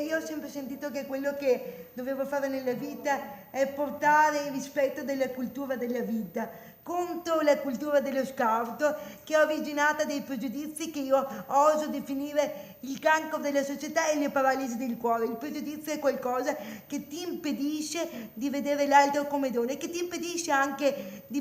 Io ho sempre sentito che quello che dovevo fare nella vita è portare il rispetto della cultura della vita contro la cultura dello scarto, che è originata dai pregiudizi che io oso definire il cancro della società e le paralisi del cuore. Il pregiudizio è qualcosa che ti impedisce di vedere l'altro come donna e che ti impedisce anche di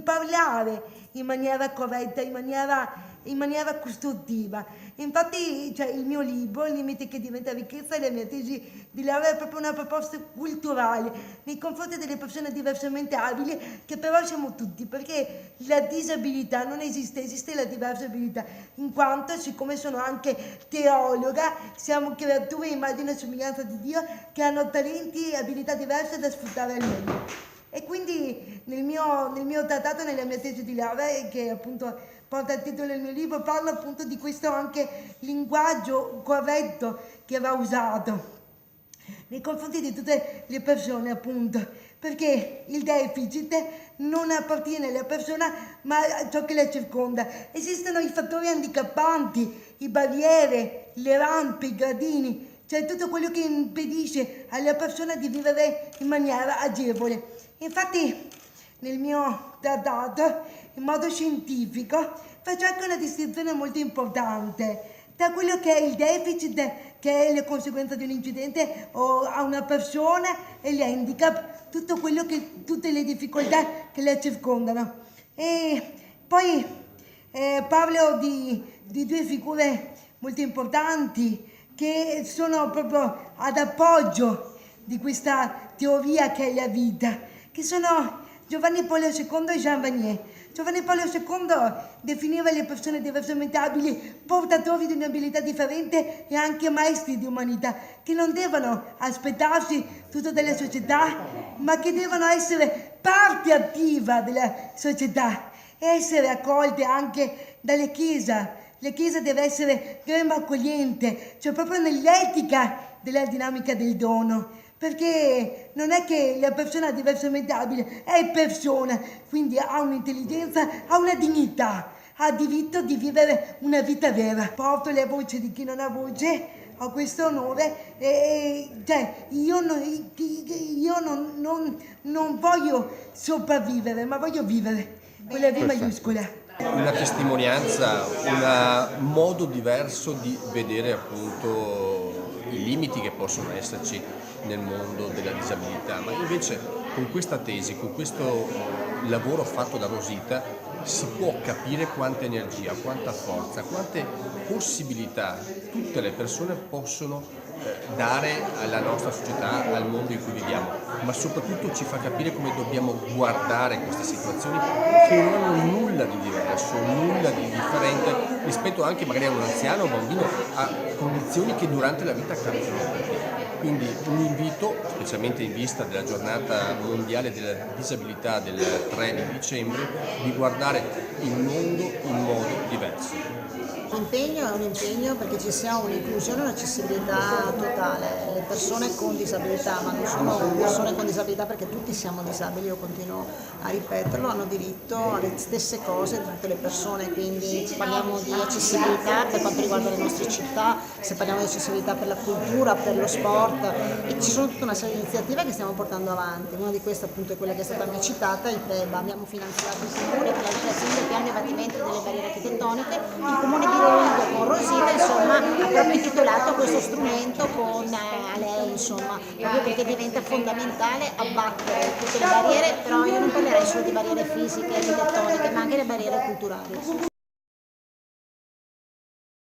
parlare in maniera corretta, in maniera costruttiva. Infatti, il mio libro, Il limite che diventa ricchezza, la mia tesi di laurea è proprio una proposta culturale nei confronti delle persone diversamente abili, che però siamo tutti, perché la disabilità non esiste, esiste la diversibilità, in quanto, siccome sono anche teologa, siamo creature immagine e somiglianza di Dio che hanno talenti e abilità diverse da sfruttare al meglio. E quindi nel mio trattato, nella mia tesi di laurea, che appunto porta il titolo del mio libro, parlo appunto di questo anche linguaggio corretto che va usato nei confronti di tutte le persone, appunto, perché il deficit non appartiene alla persona ma a ciò che la circonda. Esistono i fattori handicappanti, le barriere, le rampe, i gradini, cioè tutto quello che impedisce alla persona di vivere in maniera agevole. Infatti nel mio trattato, in modo scientifico, faccio anche una distinzione molto importante tra quello che è il deficit, che è la conseguenza di un incidente o a una persona, e l'handicap, tutte le difficoltà che la circondano. E poi parlo di due figure molto importanti che sono proprio ad appoggio di questa teoria che è la vita, che sono Giovanni Paolo II e Jean Vanier. Giovanni Paolo II definiva le persone diversamente abili portatori di un'abilità differente e anche maestri di umanità, che non devono aspettarsi tutto dalla società, ma che devono essere parte attiva della società e essere accolte anche dalla Chiesa. La Chiesa deve essere grembo accogliente, cioè proprio nell'etica della dinamica del dono. Perché non è che la persona diversamente abile è persona, quindi ha un'intelligenza, ha una dignità, ha diritto di vivere una vita vera. Porto la voce di chi non ha voce, ho questo onore e io non voglio sopravvivere, ma voglio vivere, con la V maiuscola. Una testimonianza, un modo diverso di vedere appunto i limiti che possono esserci nel mondo della disabilità, ma invece con questa tesi, con questo lavoro fatto da Rosita, si può capire quanta energia, quanta forza, quante possibilità tutte le persone possono dare alla nostra società, al mondo in cui viviamo, ma soprattutto ci fa capire come dobbiamo guardare queste situazioni che non hanno nulla di diverso, nulla di differente rispetto anche magari a un anziano o un bambino, a condizioni che durante la vita cambiano. Quindi un invito, specialmente in vista della giornata mondiale della disabilità del 3 di dicembre, di guardare il mondo in modo diverso. L'impegno è un impegno perché ci sia un'inclusione e un'accessibilità totale. Le persone con disabilità, ma non sono persone con disabilità perché tutti siamo disabili, io continuo a ripeterlo, hanno diritto alle stesse cose di tutte le persone, quindi se parliamo di accessibilità per quanto riguarda le nostre città, se parliamo di accessibilità per la cultura, per lo sport, e ci sono tutta una serie di iniziative che stiamo portando avanti. Una di queste appunto è quella che è stata mai citata, il PREBA. Abbiamo finanziato il Comune per la realizzazione del piano di abbattimento delle barriere architettoniche, il Comune di Rovigo con Rosita insomma ha proprio intitolato questo strumento a lei, insomma, proprio perché diventa fondamentale abbattere tutte le barriere, però io non parlerei solo di barriere fisiche, architettoniche, ma anche le barriere culturali.